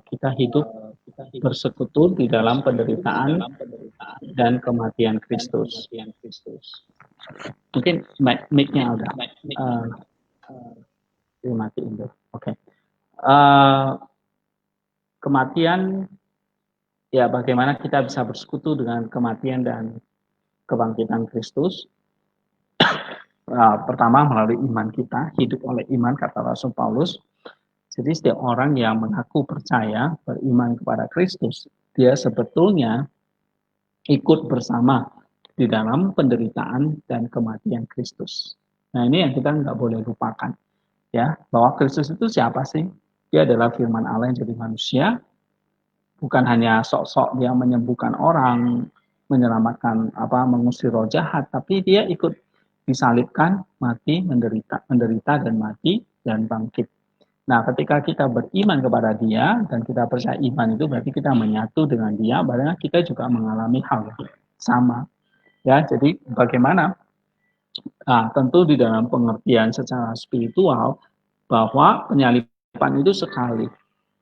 kita hidup bersekutu di dalam penderitaan dan kematian Kristus. Mungkin mic-nya ada. Dimatiin dulu. Oke. Kematian, ya bagaimana kita bisa bersekutu dengan kematian dan kebangkitan Kristus? Pertama melalui iman kita, hidup oleh iman, kata Rasul Paulus. Jadi setiap orang yang mengaku percaya, beriman kepada Kristus, dia sebetulnya ikut bersama di dalam penderitaan dan kematian Kristus. Nah, ini yang kita nggak boleh lupakan, ya, bahwa Kristus itu siapa sih? Dia adalah firman Allah yang jadi manusia, bukan hanya sok-sok dia menyembuhkan orang, menyelamatkan mengusir roh jahat, tapi dia ikut disalibkan, mati, menderita dan mati dan bangkit. Nah, ketika kita beriman kepada Dia dan kita percaya iman itu berarti kita menyatu dengan Dia, padahal kita juga mengalami hal yang sama. Ya, jadi bagaimana? Nah, tentu di dalam pengertian secara spiritual bahwa penyaliban itu sekali,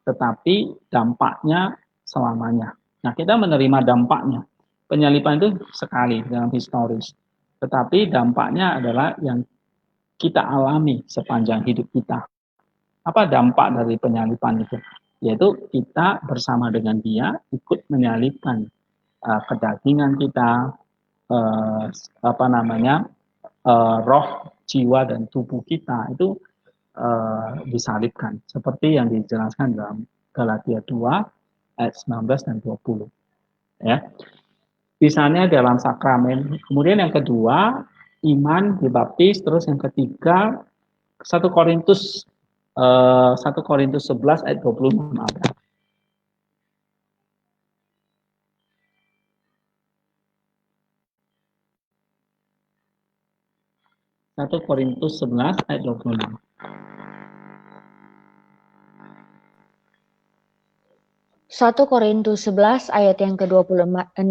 tetapi dampaknya selamanya. Nah, kita menerima dampaknya. Penyaliban itu sekali dalam historis, tetapi dampaknya adalah yang kita alami sepanjang hidup kita. Apa dampak dari penyaliban itu? Yaitu kita bersama dengan Dia ikut menyalibkan kedagingan kita, roh, jiwa dan tubuh kita itu disalibkan seperti yang dijelaskan dalam Galatia 2 ayat 19 dan 20. Ya. Misalnya dalam sakramen. Kemudian yang kedua, iman dibaptis, terus yang ketiga 1 Korintus 11 ayat 26 ada. 1 Korintus 11 ayat 26. 1 Korintus 11 ayat yang ke-26.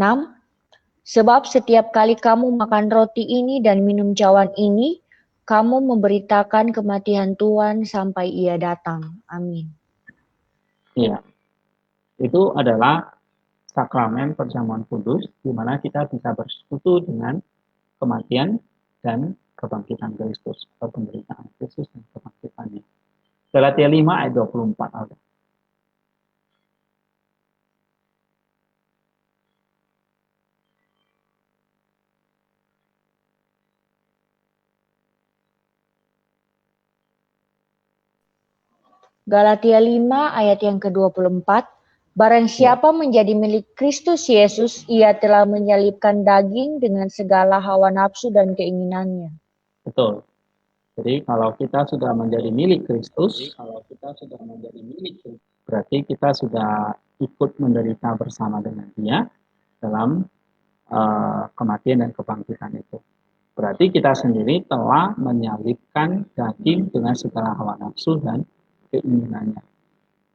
Sebab setiap kali kamu makan roti ini dan minum cawan ini, kamu memberitakan kematian Tuhan sampai Ia datang. Amin. Iya, itu adalah sakramen perjamuan kudus, di mana kita bisa bersekutu dengan kematian dan kebangkitan Kristus, atau penderitaan Kristus dan kebangkitannya. Galatia 5 ayat 24 ada. Galatia 5 ayat yang ke-24, barang siapa menjadi milik Kristus Yesus, ia telah menyalibkan daging dengan segala hawa nafsu dan keinginannya. Betul. Jadi kalau kita sudah menjadi milik Kristus, berarti kita sudah ikut menderita bersama dengan Dia dalam kematian dan kebangkitan itu. Berarti kita sendiri telah menyalibkan daging dengan segala hawa nafsu dan keinginannya.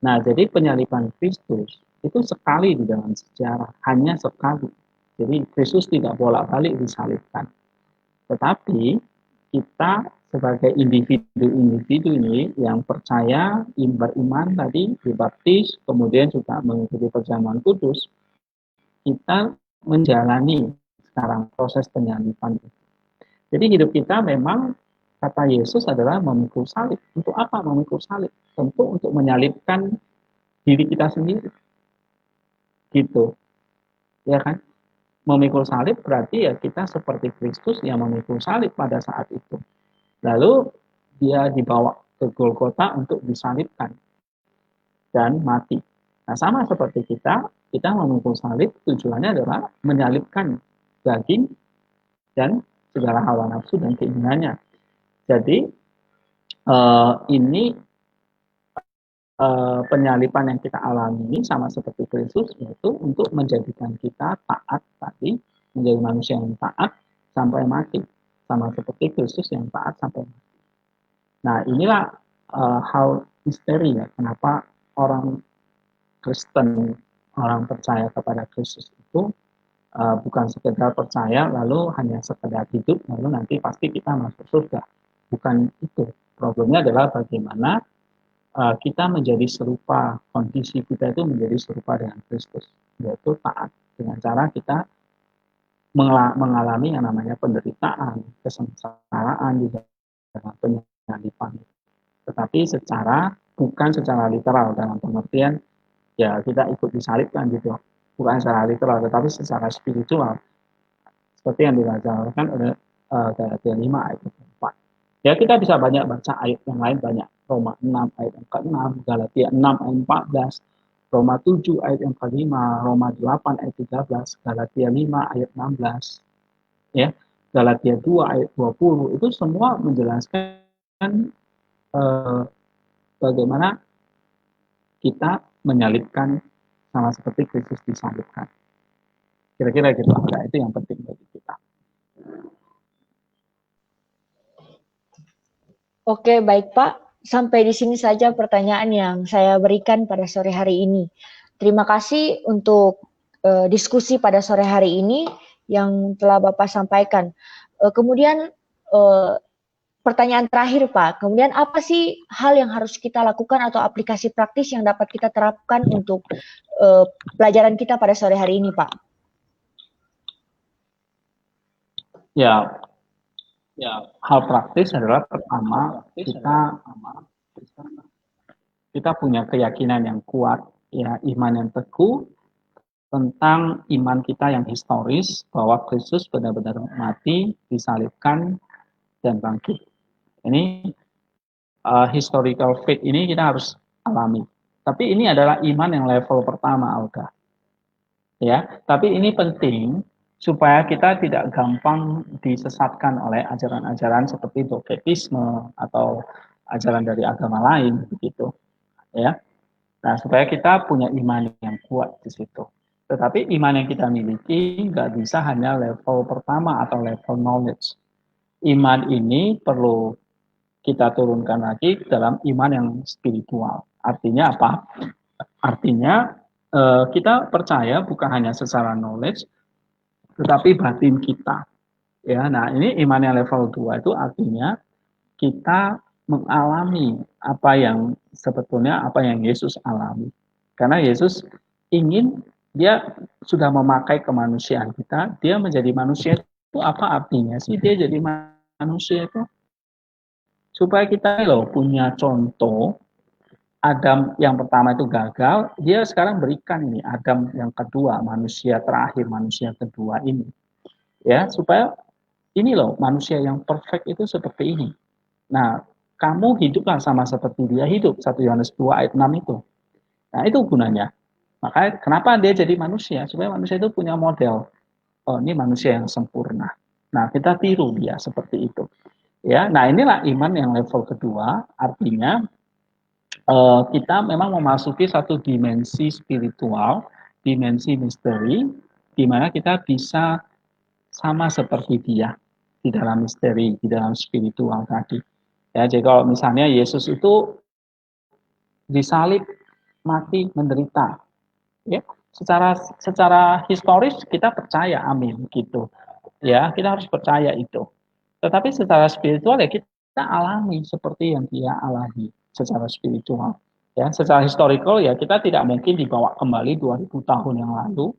Nah, jadi penyaliban Kristus itu sekali di dalam sejarah, hanya sekali. Jadi Kristus tidak bolak-balik disalibkan. Tetapi kita sebagai individu-individu ini yang percaya, beriman tadi, dibaptis, kemudian juga mengikuti perjamuan kudus, kita menjalani sekarang proses penyaliban itu. Jadi hidup kita memang, kata Yesus, adalah memikul salib. Untuk apa memikul salib? Tentu untuk menyalibkan diri kita sendiri. Gitu. Ya kan? Memikul salib berarti ya kita seperti Kristus yang memikul salib pada saat itu. Lalu dia dibawa ke Golgota untuk disalibkan dan mati. Nah, sama seperti kita memikul salib tujuannya adalah menyalibkan daging dan segala hawa nafsu dan keinginannya. Jadi ini penyalipan yang kita alami ini sama seperti Kristus, yaitu untuk menjadikan kita taat tadi, menjadi manusia yang taat sampai mati, sama seperti Kristus yang taat sampai mati. Nah, inilah hal misteri ya, kenapa orang Kristen, orang percaya kepada Kristus itu bukan sekedar percaya lalu hanya sekedar hidup lalu nanti pasti kita masuk surga. Bukan itu. Problemnya adalah bagaimana kita menjadi serupa, kondisi kita itu menjadi serupa dengan Kristus, yaitu taat dengan cara kita mengalami yang namanya penderitaan, kesengsaraan di dalam penyaliban. Tetapi bukan secara literal, dalam pengertian ya kita ikut disalibkan gitu, bukan secara literal, tetapi secara spiritual, seperti yang diajarkan oleh Galatia 5 ayat 4. Ya kita bisa banyak baca ayat yang lain banyak. Roma 6 ayat yang ke-6, Galatia 6 ayat 14, Roma 7 ayat yang ke-5, Roma 8 ayat 13, Galatia 5 ayat 16. Ya, Galatia 2 ayat 20 itu semua menjelaskan bagaimana kita menyalibkan sama seperti Kristus disalibkan. Kira-kira gitu, itu yang penting bagi kita. Oke, baik Pak. Sampai di sini saja pertanyaan yang saya berikan pada sore hari ini. Terima kasih untuk diskusi pada sore hari ini yang telah Bapak sampaikan. Kemudian pertanyaan terakhir Pak, kemudian apa sih hal yang harus kita lakukan atau aplikasi praktis yang dapat kita terapkan untuk pelajaran kita pada sore hari ini Pak? Ya, hal praktis adalah pertama kita punya keyakinan yang kuat, ya iman yang teguh tentang iman kita yang historis bahwa Kristus benar-benar mati, disalibkan dan bangkit. Ini historical faith ini kita harus alami. Tapi ini adalah iman yang level pertama, Alga. Ya, tapi ini penting supaya kita tidak gampang disesatkan oleh ajaran-ajaran seperti dogmatisme atau ajaran dari agama lain begitu ya. Nah, supaya kita punya iman yang kuat di situ. Tetapi iman yang kita miliki nggak bisa hanya level pertama atau level knowledge. Iman ini perlu kita turunkan lagi dalam iman yang spiritual. Artinya apa? Artinya kita percaya bukan hanya secara knowledge, tetapi batin kita. Ya, nah ini iman yang level 2 itu artinya kita mengalami apa yang Yesus alami. Karena Yesus ingin, dia sudah memakai kemanusiaan kita, dia menjadi manusia itu apa artinya sih dia jadi manusia itu? Supaya kita loh punya contoh. Adam yang pertama itu gagal, dia sekarang berikan ini Adam yang kedua, manusia terakhir, manusia kedua ini. Ya, supaya ini loh manusia yang perfect itu seperti ini. Nah, kamu hiduplah sama seperti dia hidup. 1 Yohanes 2 ayat 6 itu. Nah, itu gunanya. Makanya kenapa dia jadi manusia? Supaya manusia itu punya model. Oh, ini manusia yang sempurna. Nah, kita tiru dia seperti itu. Ya, nah inilah iman yang level kedua, artinya kita memang memasuki satu dimensi spiritual, dimensi misteri, di mana kita bisa sama seperti dia di dalam misteri, di dalam spiritual tadi. Ya, jadi kalau misalnya Yesus itu disalib, mati, menderita, ya, secara historis kita percaya, amin, gitu. Ya, kita harus percaya itu. Tetapi secara spiritual ya kita alami seperti yang dia alami secara spiritual. Ya, secara historical ya kita tidak mungkin dibawa kembali 2000 tahun yang lalu,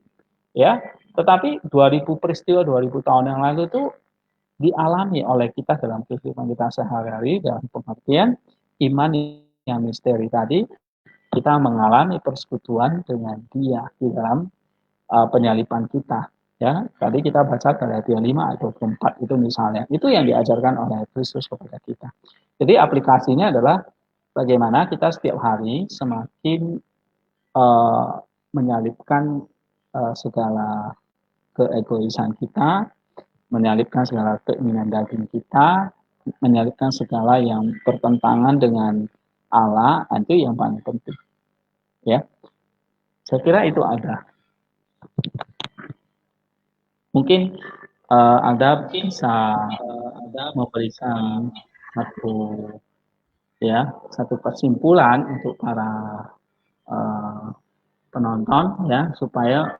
ya. Tetapi 2000 peristiwa 2000 tahun yang lalu itu dialami oleh kita dalam kehidupan kita sehari-hari dalam pengertian iman yang misteri tadi, kita mengalami persekutuan dengan dia di dalam penyalipan kita. Ya, tadi kita baca Galatia 5 atau 4 itu misalnya. Itu yang diajarkan oleh Kristus kepada kita. Jadi aplikasinya adalah bagaimana kita setiap hari semakin menyalipkan segala keegoisan kita, menyalipkan segala keinginan daging kita, menyalipkan segala yang bertentangan dengan Allah, itu yang paling penting. Ya, saya kira itu ada. Mungkin Anda bisa memberikan satu kesimpulan untuk para penonton ya, supaya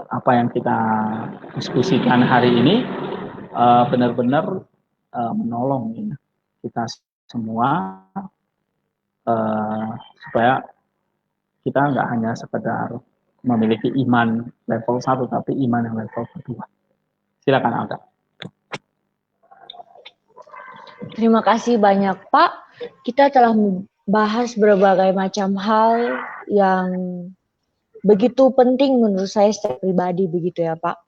apa yang kita diskusikan hari ini benar-benar menolong ya, kita semua supaya kita nggak hanya sekedar memiliki iman level 1 tapi iman yang level kedua. Silakan Alda. Terima kasih banyak Pak. Kita telah membahas berbagai macam hal yang begitu penting menurut saya secara pribadi begitu ya Pak.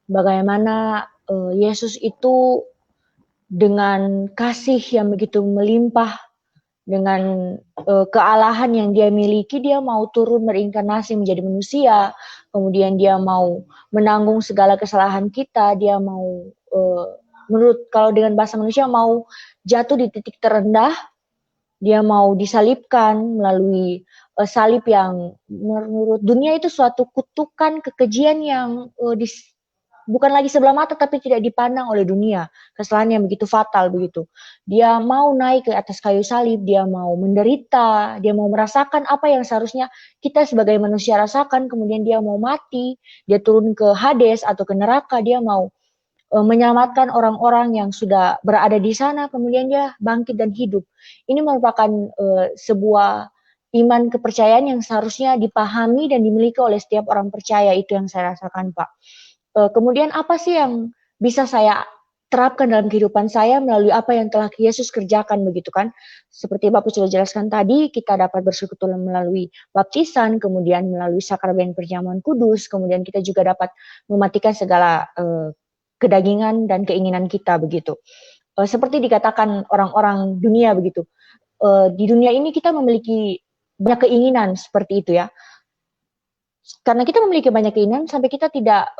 Bagaimana Yesus itu dengan kasih yang begitu melimpah, dengan kealahan yang dia miliki, dia mau turun berinkarnasi menjadi manusia, kemudian dia mau menanggung segala kesalahan kita, dia mau menurut kalau dengan bahasa manusia mau jatuh di titik terendah, dia mau disalibkan melalui salib yang menurut dunia itu suatu kutukan kekejian yang bukan lagi sebelah mata tapi tidak dipandang oleh dunia, kesalahan yang begitu fatal begitu. Dia mau naik ke atas kayu salib, dia mau menderita, dia mau merasakan apa yang seharusnya kita sebagai manusia rasakan, kemudian dia mau mati, dia turun ke Hades atau ke neraka, dia mau menyelamatkan orang-orang yang sudah berada di sana, kemudian dia bangkit dan hidup. Ini merupakan sebuah iman kepercayaan yang seharusnya dipahami dan dimiliki oleh setiap orang percaya, itu yang saya rasakan Pak. Kemudian apa sih yang bisa saya terapkan dalam kehidupan saya melalui apa yang telah Yesus kerjakan begitu kan? Seperti Bapak sudah jelaskan tadi, kita dapat bersekutu melalui baptisan, kemudian melalui sakramen perjamuan kudus, kemudian kita juga dapat mematikan segala kedagingan dan keinginan kita begitu. Seperti dikatakan orang-orang dunia begitu. Di dunia ini kita memiliki banyak keinginan seperti itu ya. Karena kita memiliki banyak keinginan sampai kita tidak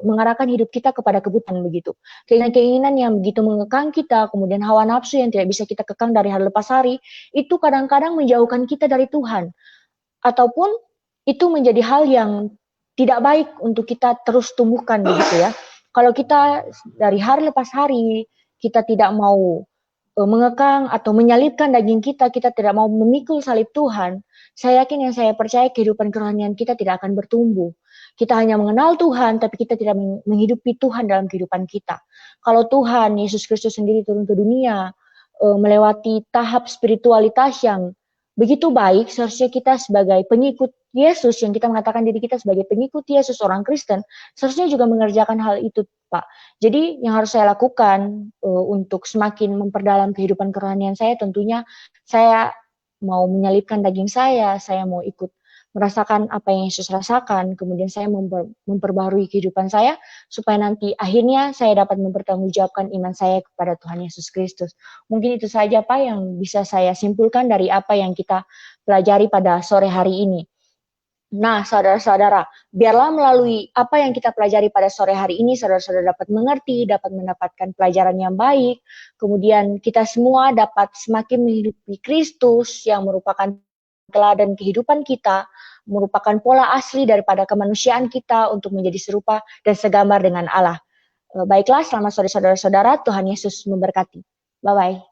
mengarahkan hidup kita kepada kebutuhan begitu. Keinginan-keinginan yang begitu mengekang kita, kemudian hawa nafsu yang tidak bisa kita kekang dari hari lepas hari, itu kadang-kadang menjauhkan kita dari Tuhan. Ataupun itu menjadi hal yang tidak baik untuk kita terus tumbuhkan begitu ya. Kalau kita dari hari lepas hari, kita tidak mau mengekang atau menyalibkan daging kita, kita tidak mau memikul salib Tuhan, saya yakin yang saya percaya kehidupan kerohanian kita tidak akan bertumbuh. Kita hanya mengenal Tuhan, tapi kita tidak menghidupi Tuhan dalam kehidupan kita. Kalau Tuhan Yesus Kristus sendiri turun ke dunia, melewati tahap spiritualitas yang begitu baik, seharusnya kita sebagai pengikut Yesus, yang kita mengatakan diri kita sebagai pengikut Yesus, orang Kristen, seharusnya juga mengerjakan hal itu, Pak. Jadi yang harus saya lakukan untuk semakin memperdalam kehidupan kerohanian saya, tentunya saya mau menyelipkan daging saya mau ikut merasakan apa yang Yesus rasakan, kemudian saya memperbaharui kehidupan saya, supaya nanti akhirnya saya dapat mempertanggungjawabkan iman saya kepada Tuhan Yesus Kristus. Mungkin itu saja Pak yang bisa saya simpulkan dari apa yang kita pelajari pada sore hari ini. Nah, saudara-saudara, biarlah melalui apa yang kita pelajari pada sore hari ini, saudara-saudara dapat mengerti, dapat mendapatkan pelajaran yang baik, kemudian kita semua dapat semakin menghidupi Kristus yang merupakan teladan kehidupan kita, merupakan pola asli daripada kemanusiaan kita untuk menjadi serupa dan segambar dengan Allah. Baiklah, selamat sore saudara-saudara, Tuhan Yesus memberkati. Bye-bye.